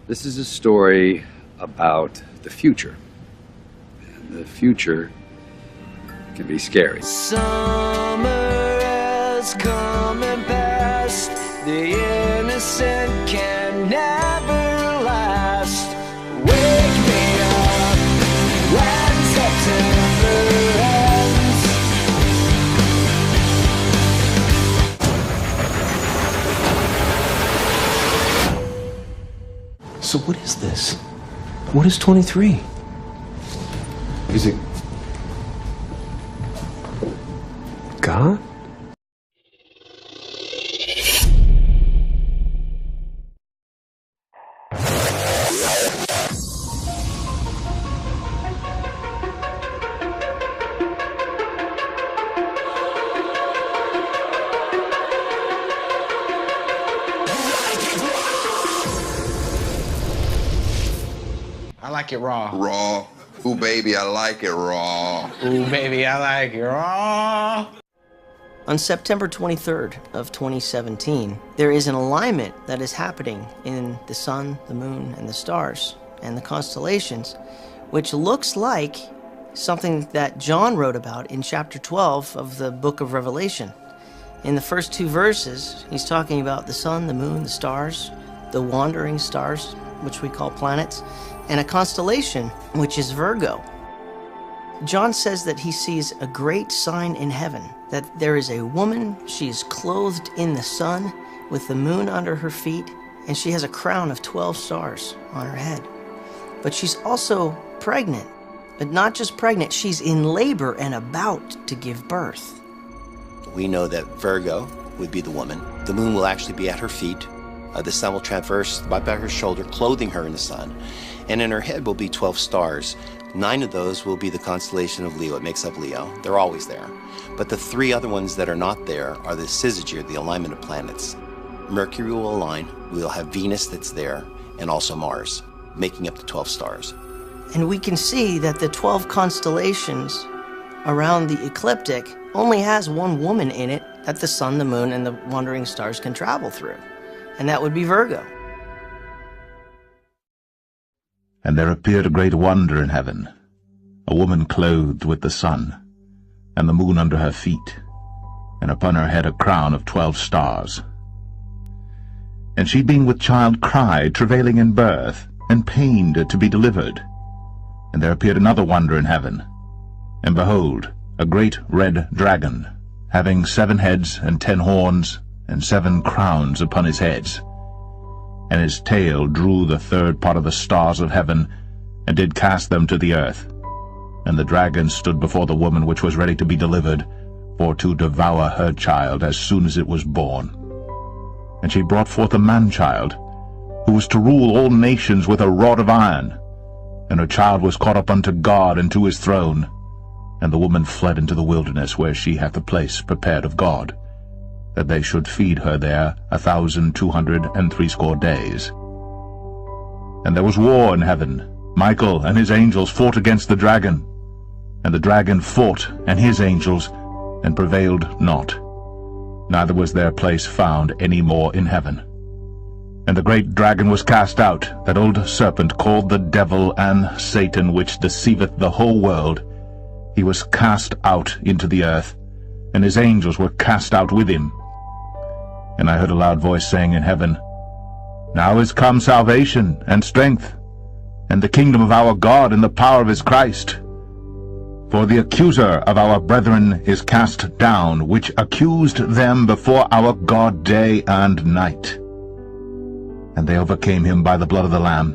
This is a story about the future. And the future can be scary. Summer has come and passed. The innocent can never last. Wake me up when September ends. So what is this? What is 23? Is it God? I like it raw. Raw. Ooh, baby, I like it raw. Ooh, baby, I like it raw. On September 23rd of 2017, there is an alignment that is happening in the sun, the moon, and the stars, and the constellations, which looks like something that John wrote about in chapter 12 of the book of Revelation. In the first two verses, he's talking about the sun, the moon, the stars, the wandering stars, which we call planets, and a constellation, which is Virgo. John says that he sees a great sign in heaven, that there is a woman, she is clothed in the sun, with the moon under her feet, and she has a crown of 12 stars on her head. But she's also pregnant, but not just pregnant, she's in labor and about to give birth. We know that Virgo would be the woman. The moon will actually be at her feet. The sun will traverse by her shoulder, clothing her in the sun. And in her head will be 12 stars. 9 of those will be the constellation of Leo. It makes up Leo. They're always there. But the 3 other ones that are not there are the syzygy, the alignment of planets. Mercury will align. We'll have Venus that's there, and also Mars, making up the 12 stars. And we can see that the 12 constellations around the ecliptic only has one woman in it that the sun, the moon, and the wandering stars can travel through. And that would be Virgo. And there appeared a great wonder in heaven, a woman clothed with the sun, and the moon under her feet, and upon her head a crown of 12 stars. And she being with child cried, travailing in birth, and pained to be delivered. And there appeared another wonder in heaven, and behold, a great red dragon, having 7 heads and 10 horns, and 7 crowns upon his heads. And his tail drew the 3rd part of the stars of heaven, and did cast them to the earth. And the dragon stood before the woman which was ready to be delivered, for to devour her child as soon as it was born. And she brought forth a man-child, who was to rule all nations with a rod of iron. And her child was caught up unto God and to his throne. And the woman fled into the wilderness, where she hath a place prepared of God, that they should feed her there 1,260 days. And there was war in heaven. Michael and his angels fought against the dragon. And the dragon fought and his angels, and prevailed not. Neither was their place found any more in heaven. And the great dragon was cast out, that old serpent called the devil and Satan, which deceiveth the whole world. He was cast out into the earth, and his angels were cast out with him. And I heard a loud voice saying in heaven, Now is come salvation and strength, and the kingdom of our God and the power of his Christ. For the accuser of our brethren is cast down, which accused them before our God day and night. And they overcame him by the blood of the Lamb,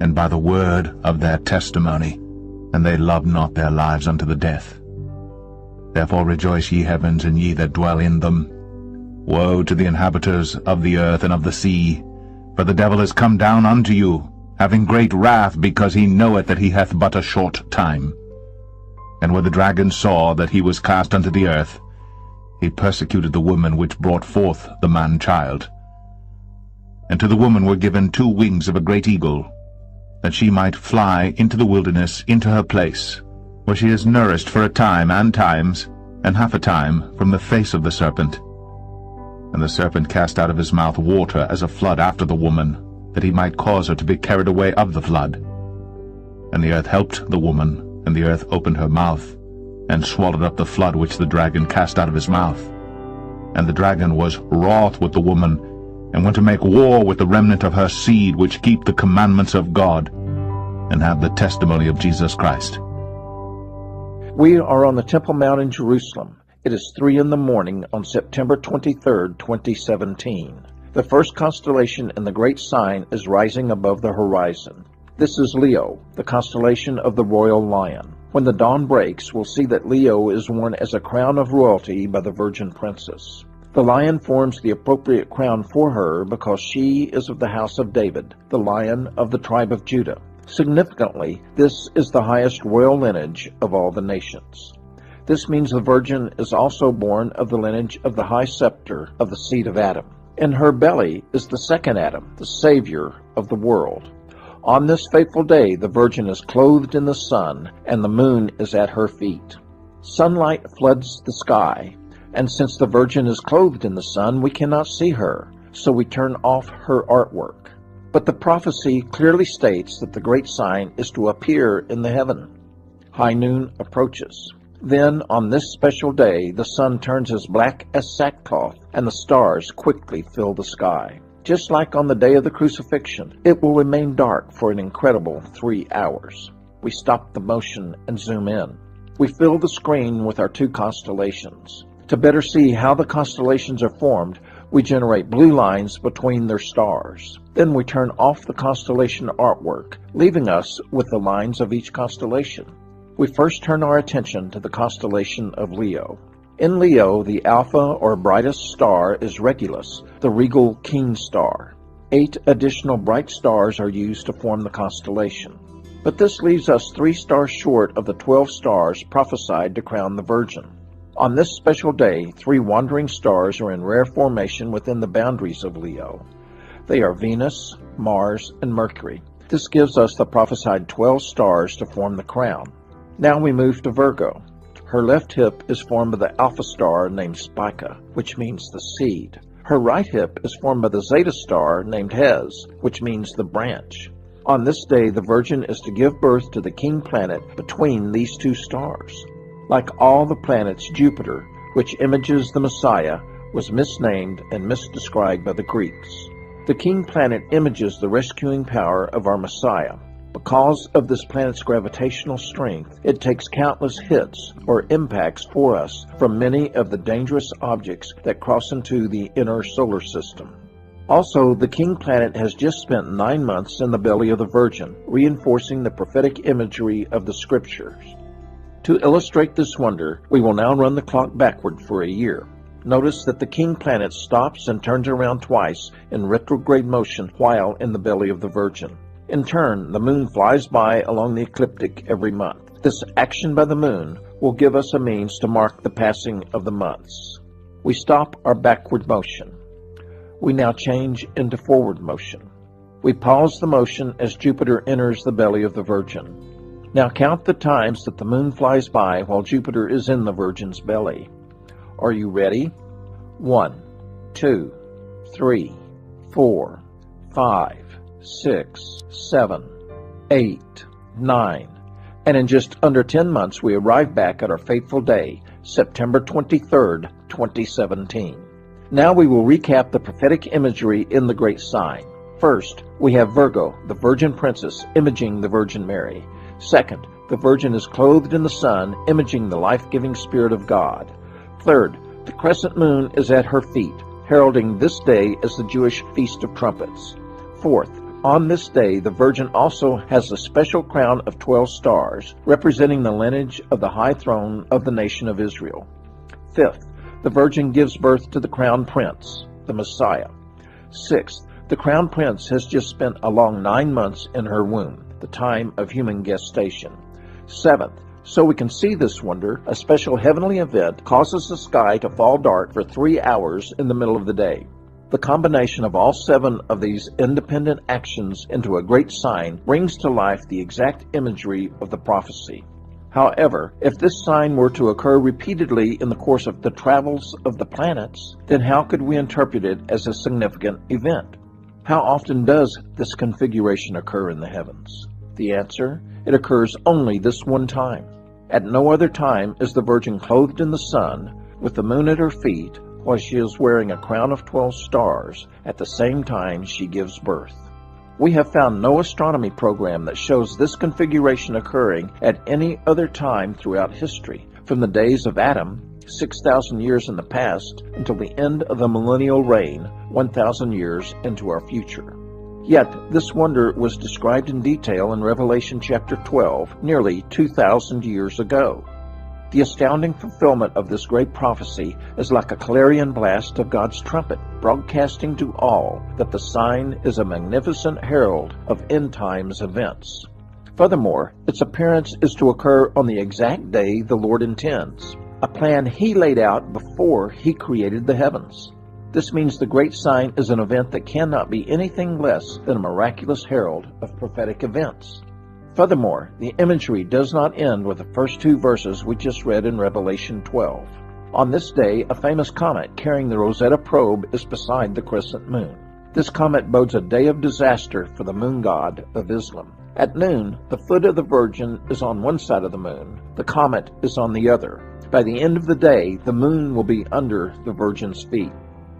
and by the word of their testimony, and they loved not their lives unto the death. Therefore rejoice, ye heavens, and ye that dwell in them. Woe to the inhabitants of the earth and of the sea, for the devil is come down unto you, having great wrath, because he knoweth that he hath but a short time. And when the dragon saw that he was cast unto the earth, he persecuted the woman which brought forth the man-child. And to the woman were given 2 wings of a great eagle, that she might fly into the wilderness, into her place, where she is nourished for a time and times, and half a time, from the face of the serpent. And the serpent cast out of his mouth water as a flood after the woman, that he might cause her to be carried away of the flood. And the earth helped the woman, and the earth opened her mouth, and swallowed up the flood which the dragon cast out of his mouth. And the dragon was wroth with the woman, and went to make war with the remnant of her seed, which keep the commandments of God, and have the testimony of Jesus Christ. We are on the Temple Mount in Jerusalem. It is 3 a.m. on September 23rd, 2017. The first constellation in the Great Sign is rising above the horizon. This is Leo, the constellation of the royal lion. When the dawn breaks, we'll see that Leo is worn as a crown of royalty by the Virgin Princess. The lion forms the appropriate crown for her because she is of the house of David, the lion of the tribe of Judah. Significantly, this is the highest royal lineage of all the nations. This means the Virgin is also born of the lineage of the high scepter of the seed of Adam. In her belly is the second Adam, the Savior of the world. On this fateful day, the Virgin is clothed in the sun, and the moon is at her feet. Sunlight floods the sky, and since the Virgin is clothed in the sun, we cannot see her, so we turn off her artwork. But the prophecy clearly states that the great sign is to appear in the heaven. High noon approaches. Then, on this special day, the sun turns as black as sackcloth, and the stars quickly fill the sky. Just like on the day of the crucifixion, it will remain dark for an incredible 3 hours. We stop the motion and zoom in. We fill the screen with our 2 constellations. To better see how the constellations are formed, we generate blue lines between their stars. Then we turn off the constellation artwork, leaving us with the lines of each constellation. We first turn our attention to the constellation of Leo. In Leo, the alpha or brightest star is Regulus, the regal king star. 8 additional bright stars are used to form the constellation. But this leaves us 3 stars short of the 12 stars prophesied to crown the Virgin. On this special day, 3 wandering stars are in rare formation within the boundaries of Leo. They are Venus, Mars, and Mercury. This gives us the prophesied 12 stars to form the crown. Now we move to Virgo. Her left hip is formed by the alpha star named Spica, which means the seed. Her right hip is formed by the zeta star named Hes, which means the branch. On this day, the Virgin is to give birth to the king planet between these 2 stars. Like all the planets, Jupiter, which images the Messiah, was misnamed and misdescribed by the Greeks. The king planet images the rescuing power of our Messiah. Because of this planet's gravitational strength, it takes countless hits or impacts for us from many of the dangerous objects that cross into the inner solar system. Also, the king planet has just spent 9 months in the belly of the Virgin, reinforcing the prophetic imagery of the scriptures. To illustrate this wonder, we will now run the clock backward for a year. Notice that the king planet stops and turns around twice in retrograde motion while in the belly of the Virgin. In turn, the moon flies by along the ecliptic every month. This action by the moon will give us a means to mark the passing of the months. We stop our backward motion. We now change into forward motion. We pause the motion as Jupiter enters the belly of the Virgin. Now count the times that the moon flies by while Jupiter is in the Virgin's belly. Are you ready? 1, 2, 3, 4, 5, 6, 7, 8, 9. And in just under 10 months, we arrive back at our fateful day, September 23rd, 2017. Now we will recap the prophetic imagery in the great sign. First, we have Virgo, the Virgin Princess, imaging the Virgin Mary. Second, the Virgin is clothed in the sun, imaging the life-giving Spirit of God. Third, the crescent moon is at her feet, heralding this day as the Jewish Feast of Trumpets. Fourth, on this day, the Virgin also has a special crown of 12 stars, representing the lineage of the high throne of the nation of Israel. Fifth, the Virgin gives birth to the crown prince, the Messiah. Sixth, the crown prince has just spent a long 9 months in her womb, the time of human gestation. Seventh, so we can see this wonder, a special heavenly event causes the sky to fall dark for 3 hours in the middle of the day. The combination of all 7 of these independent actions into a great sign brings to life the exact imagery of the prophecy. However, if this sign were to occur repeatedly in the course of the travels of the planets, then how could we interpret it as a significant event? How often does this configuration occur in the heavens? The answer: it occurs only this one time. At no other time is the Virgin clothed in the sun, with the moon at her feet, while she is wearing a crown of 12 stars at the same time she gives birth. We have found no astronomy program that shows this configuration occurring at any other time throughout history, from the days of Adam, 6,000 years in the past, until the end of the millennial reign, 1,000 years into our future. Yet, this wonder was described in detail in Revelation chapter 12, nearly 2,000 years ago. The astounding fulfillment of this great prophecy is like a clarion blast of God's trumpet, broadcasting to all that the sign is a magnificent herald of end times events. Furthermore, its appearance is to occur on the exact day the Lord intends, a plan He laid out before He created the heavens. This means the great sign is an event that cannot be anything less than a miraculous herald of prophetic events. Furthermore, the imagery does not end with the first two verses we just read in Revelation 12. On this day, a famous comet carrying the Rosetta probe is beside the crescent moon. This comet bodes a day of disaster for the moon god of Islam. At noon, the foot of the Virgin is on one side of the moon, the comet is on the other. By the end of the day, the moon will be under the Virgin's feet.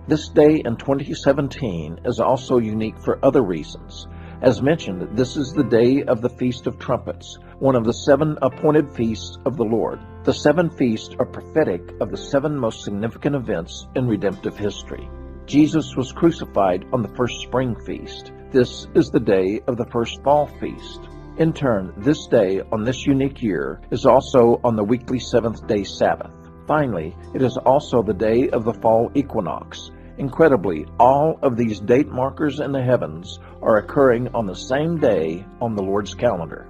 This day in 2017 is also unique for other reasons. As mentioned, this is the day of the Feast of Trumpets, one of the 7 appointed feasts of the Lord. The 7 feasts are prophetic of the 7 most significant events in redemptive history. Jesus was crucified on the first spring feast. This is the day of the first fall feast. In turn, this day on this unique year is also on the weekly 7th-day Sabbath. Finally, it is also the day of the fall equinox. Incredibly, all of these date markers in the heavens are occurring on the same day on the Lord's calendar.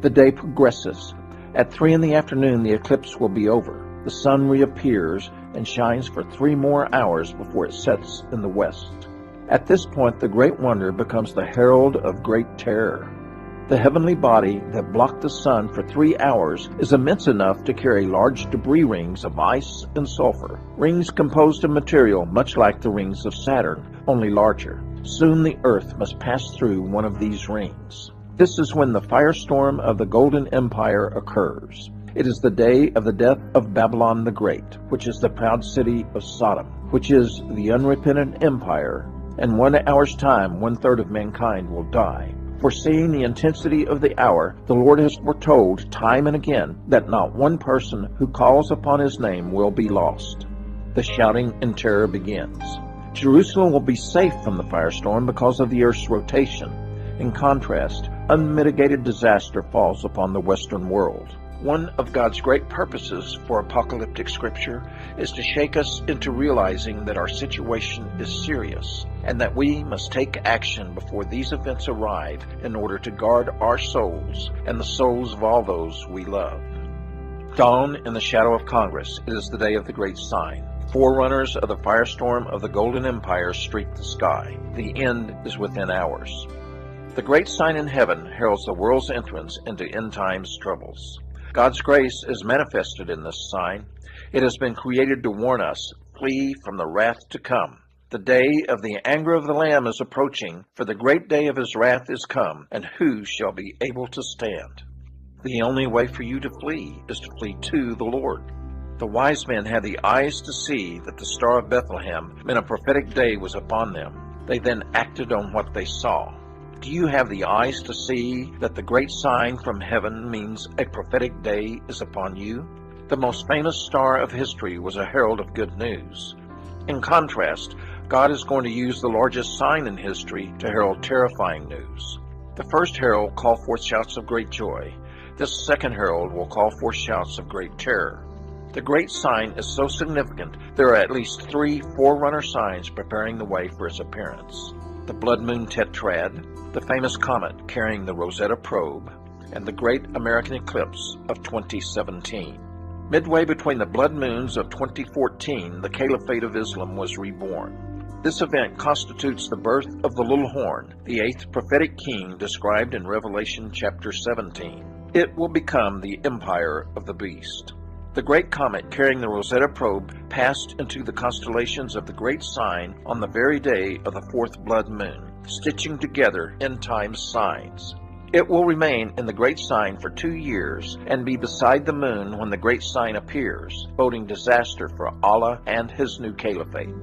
The day progresses. At 3 in the afternoon, the eclipse will be over. The sun reappears and shines for 3 more hours before it sets in the west. At this point, the great wonder becomes the herald of great terror. The heavenly body that blocked the sun for 3 hours is immense enough to carry large debris rings of ice and sulfur, rings composed of material much like the rings of Saturn, only larger. Soon the earth must pass through one of these rings. This is when the firestorm of the Golden Empire occurs. It is the day of the death of Babylon the Great, which is the proud city of Sodom, which is the unrepentant empire, and 1 hour's time 1/3 of mankind will die. Foreseeing the intensity of the hour, the Lord has foretold time and again that not one person who calls upon His name will be lost. The shouting and terror begins. Jerusalem will be safe from the firestorm because of the earth's rotation. In contrast, unmitigated disaster falls upon the Western world. One of God's great purposes for apocalyptic scripture is to shake us into realizing that our situation is serious and that we must take action before these events arrive in order to guard our souls and the souls of all those we love. Dawn in the shadow of Congress. It is the day of the great sign. Forerunners of the firestorm of the Golden Empire streak the sky. The end is within hours. The great sign in heaven heralds the world's entrance into end times troubles. God's grace is manifested in this sign. It has been created to warn us, flee from the wrath to come. The day of the anger of the Lamb is approaching, for the great day of His wrath is come, and who shall be able to stand? The only way for you to flee is to flee to the Lord. The wise men had the eyes to see that the Star of Bethlehem meant a prophetic day was upon them. They then acted on what they saw. Do you have the eyes to see that the great sign from heaven means a prophetic day is upon you? The most famous star of history was a herald of good news. In contrast, God is going to use the largest sign in history to herald terrifying news. The first herald called forth shouts of great joy. This second herald will call forth shouts of great terror. The great sign is so significant, there are at least 3 forerunner signs preparing the way for its appearance. The blood moon tetrad, the famous comet carrying the Rosetta probe, and the great American eclipse of 2017. Midway between the blood moons of 2014, the Caliphate of Islam was reborn. This event constitutes the birth of the little horn, the 8th prophetic king described in Revelation chapter 17. It will become the empire of the beast. The great comet carrying the Rosetta probe passed into the constellations of the great sign on the very day of the 4th blood moon. stitching together end times signs. It will remain in the great sign for 2 years and be beside the moon when the great sign appears, boding disaster for Allah and his new caliphate.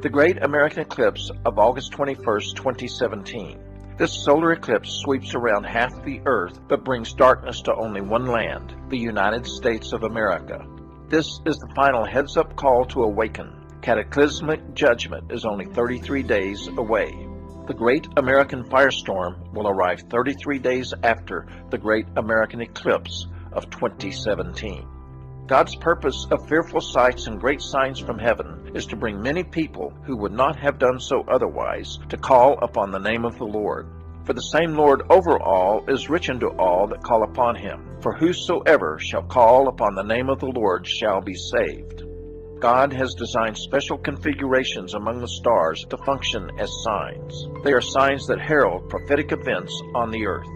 The Great American Eclipse of August 21st, 2017. This solar eclipse sweeps around half the earth but brings darkness to only one land, the United States of America. This is the final heads-up call to awaken. Cataclysmic judgment is only 33 days away. The Great American Firestorm will arrive 33 days after the Great American Eclipse of 2017. God's purpose of fearful sights and great signs from heaven is to bring many people who would not have done so otherwise to call upon the name of the Lord. For the same Lord over all is rich unto all that call upon him. For whosoever shall call upon the name of the Lord shall be saved. God has designed special configurations among the stars to function as signs. They are signs that herald prophetic events on the earth.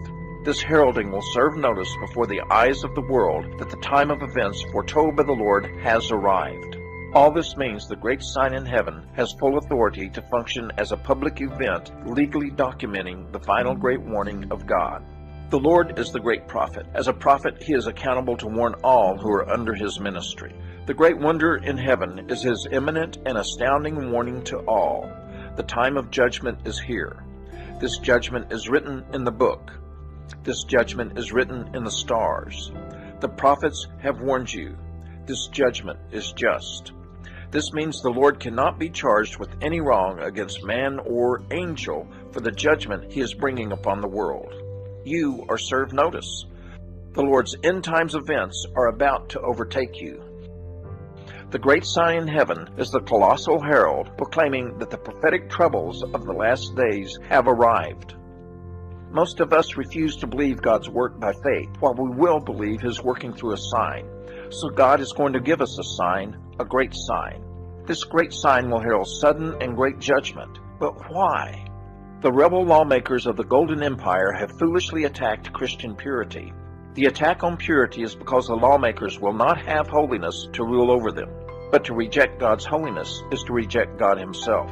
This heralding will serve notice before the eyes of the world that the time of events foretold by the Lord has arrived. All this means the great sign in heaven has full authority to function as a public event, legally documenting the final great warning of God. The Lord is the great prophet. As a prophet, he is accountable to warn all who are under his ministry. The great wonder in heaven is his imminent and astounding warning to all. The time of judgment is here. This judgment is written in the book. This judgment is written in the stars. The prophets have warned you. This judgment is just. This means the Lord cannot be charged with any wrong against man or angel for the judgment he is bringing upon the world. You are served notice. The Lord's end times events are about to overtake you. The great sign in heaven is the colossal herald proclaiming that the prophetic troubles of the last days have arrived. Most of us refuse to believe God's work by faith, while we will believe his working through a sign. So God is going to give us a sign, a great sign. This great sign will herald sudden and great judgment. But why? The rebel lawmakers of the Golden Empire have foolishly attacked Christian purity. The attack on purity is because the lawmakers will not have holiness to rule over them. But to reject God's holiness is to reject God himself.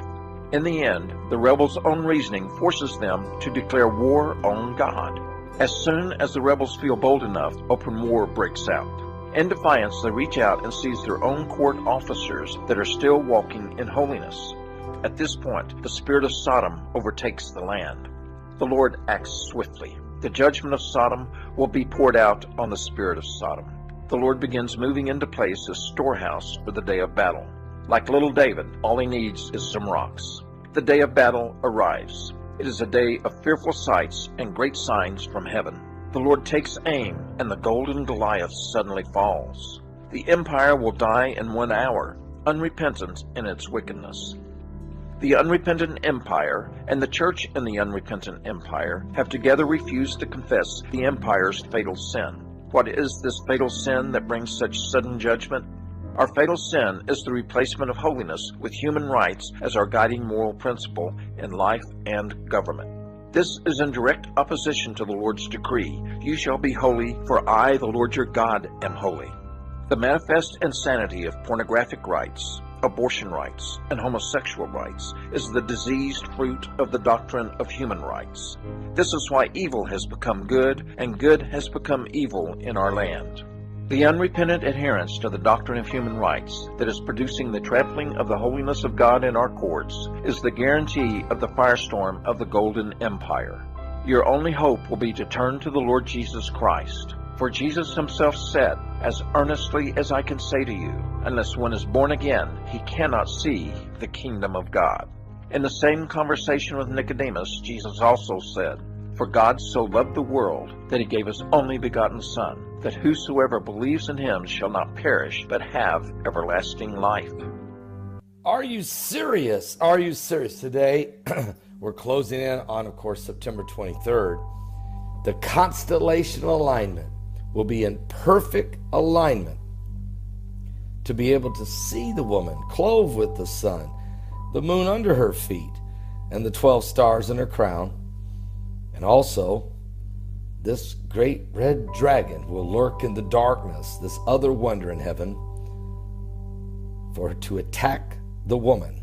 In the end, the rebels' own reasoning forces them to declare war on God. As soon as the rebels feel bold enough, open war breaks out. In defiance, they reach out and seize their own court officers that are still walking in holiness. At this point, the spirit of Sodom overtakes the land. The Lord acts swiftly. The judgment of Sodom will be poured out on the spirit of Sodom. The Lord begins moving into place a storehouse for the day of battle. Like little David, all he needs is some rocks. The day of battle arrives. It is a day of fearful sights and great signs from heaven. The Lord takes aim, and the golden Goliath suddenly falls. The empire will die in 1 hour, unrepentant in its wickedness. The unrepentant empire and the church in the unrepentant empire have together refused to confess the empire's fatal sin. What is this fatal sin that brings such sudden judgment? Our fatal sin is the replacement of holiness with human rights as our guiding moral principle in life and government. This is in direct opposition to the Lord's decree, "You shall be holy, for I, the Lord your God, am holy." The manifest insanity of pornographic rights, abortion rights, and homosexual rights is the diseased fruit of the doctrine of human rights. This is why evil has become good, and good has become evil in our land. The unrepentant adherence to the doctrine of human rights that is producing the trampling of the holiness of God in our courts is the guarantee of the firestorm of the Golden Empire. Your only hope will be to turn to the Lord Jesus Christ. For Jesus himself said, "As earnestly as I can say to you, unless one is born again, he cannot see the kingdom of God." In the same conversation with Nicodemus, Jesus also said, "For God so loved the world that he gave his only begotten Son, that whosoever believes in him shall not perish, but have everlasting life." Are you serious? Are you serious? Today, we're closing in on, of course, September 23rd. The constellational alignment will be in perfect alignment to be able to see the woman clothed with the sun, the moon under her feet, and the 12 stars in her crown. And also, this great red dragon will lurk in the darkness, this other wonder in heaven, to attack the woman.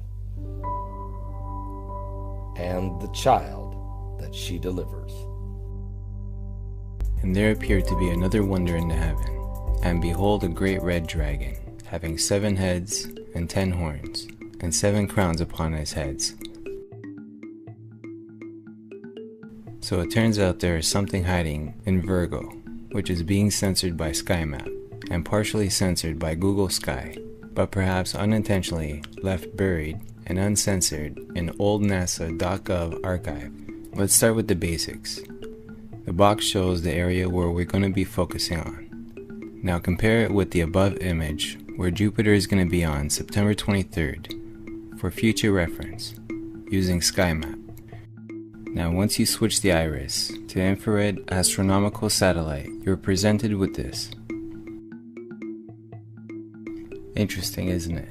and the child that she delivers. And there appeared to be another wonder in the heaven, and behold, a great red dragon, having 7 heads and 10 horns, and 7 crowns upon his heads. So it turns out there is something hiding in Virgo, which is being censored by SkyMap, and partially censored by Google Sky, but perhaps unintentionally left buried and uncensored in old NASA.gov archive. Let's start with the basics. The box shows the area where we're going to be focusing on. Now compare it with the above image where Jupiter is going to be on September 23rd for future reference using SkyMap. Now once you switch the iris to infrared astronomical satellite, you're presented with this. Interesting, isn't it?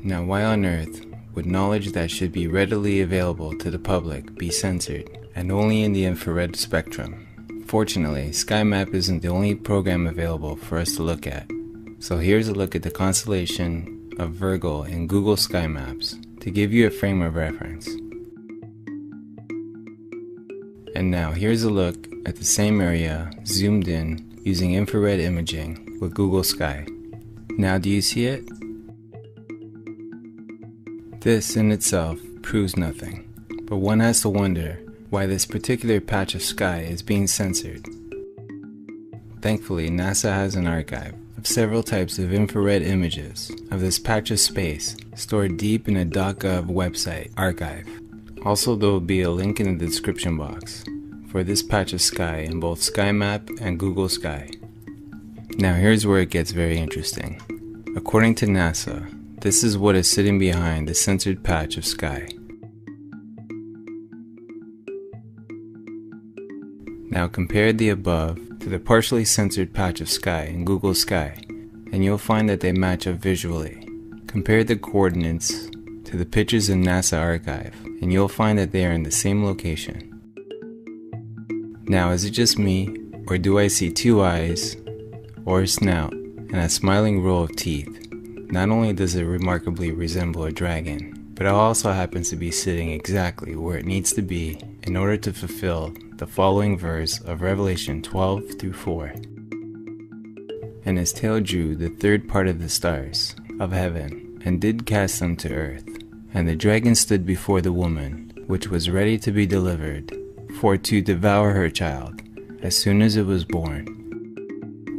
Now why on earth would knowledge that should be readily available to the public be censored, and only in the infrared spectrum? Fortunately, SkyMap isn't the only program available for us to look at. So here's a look at the constellation of Virgo in Google Sky Maps to give you a frame of reference. And now here's a look at the same area zoomed in using infrared imaging with Google Sky. Now do you see it? This in itself proves nothing, but one has to wonder why this particular patch of sky is being censored. Thankfully, NASA has an archive of several types of infrared images of this patch of space stored deep in a .gov website archive. Also, there will be a link in the description box for this patch of sky in both SkyMap and Google Sky. Now here's where it gets very interesting. According to NASA, this is what is sitting behind the censored patch of sky. Now compare the above to the partially censored patch of sky in Google Sky, and you'll find that they match up visually. Compare the coordinates to the pictures in NASA archive, and you'll find that they are in the same location. Now is it just me, or do I see 2 eyes, or a snout, and a smiling row of teeth? Not only does it remarkably resemble a dragon, but it also happens to be sitting exactly where it needs to be in order to fulfill the following verse of Revelation 12-4. And his tail drew the 3rd part of the stars of heaven, and did cast them to earth. And the dragon stood before the woman, which was ready to be delivered, for to devour her child, as soon as it was born.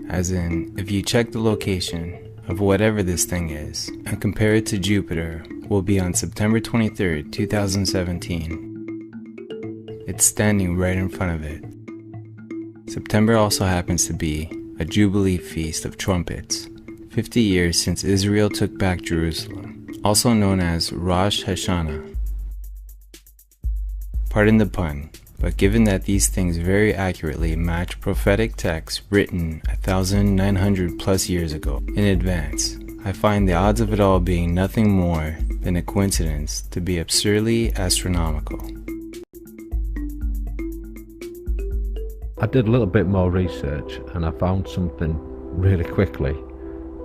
As in, if you check the location of whatever this thing is, and compare it to Jupiter, will be on September 23rd, 2017. It's standing right in front of it. September also happens to be a Jubilee Feast of Trumpets, 50 years since Israel took back Jerusalem, also known as Rosh Hashanah. Pardon the pun, but given that these things very accurately match prophetic texts written 1,900 plus years ago in advance, I find the odds of it all being nothing more than a coincidence to be absurdly astronomical. I did a little bit more research and I found something really quickly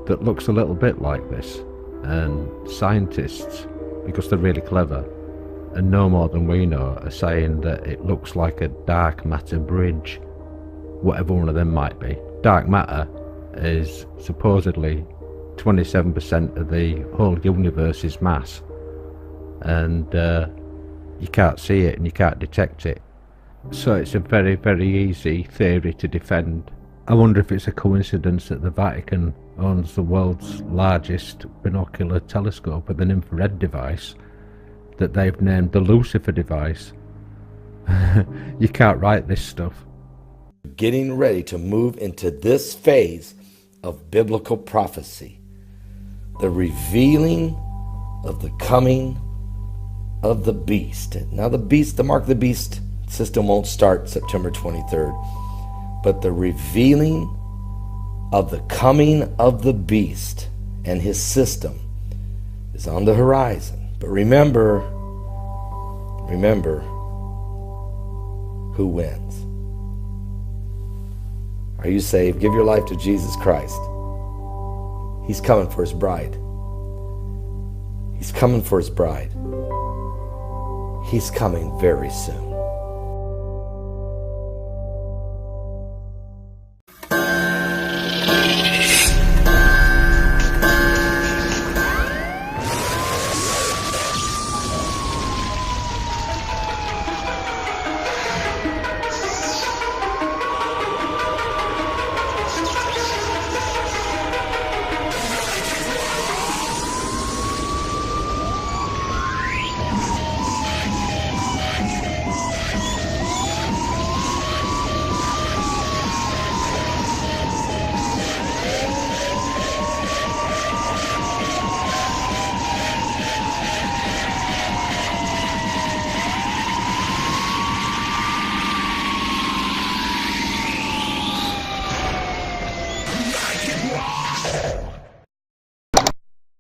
that looks a little bit like this, and scientists, because they're really clever and know more than we know, are saying that it looks like a dark matter bridge, whatever one of them might be. Dark matter is supposedly 27% of the whole universe's mass, and you can't see it and you can't detect it. So it's a very, very easy theory to defend. I wonder if it's a coincidence that the Vatican owns the world's largest binocular telescope with an infrared device that they've named the Elusive device. You can't write this stuff. Getting ready to move into this phase of biblical prophecy, the revealing of the coming of the beast. Now the beast, the mark of the beast system won't start September 23rd, but the revealing of the coming of the beast and his system is on the horizon. But remember who wins. Are you saved? Give your life to Jesus Christ. He's coming for his bride. He's coming for his bride. He's coming very soon.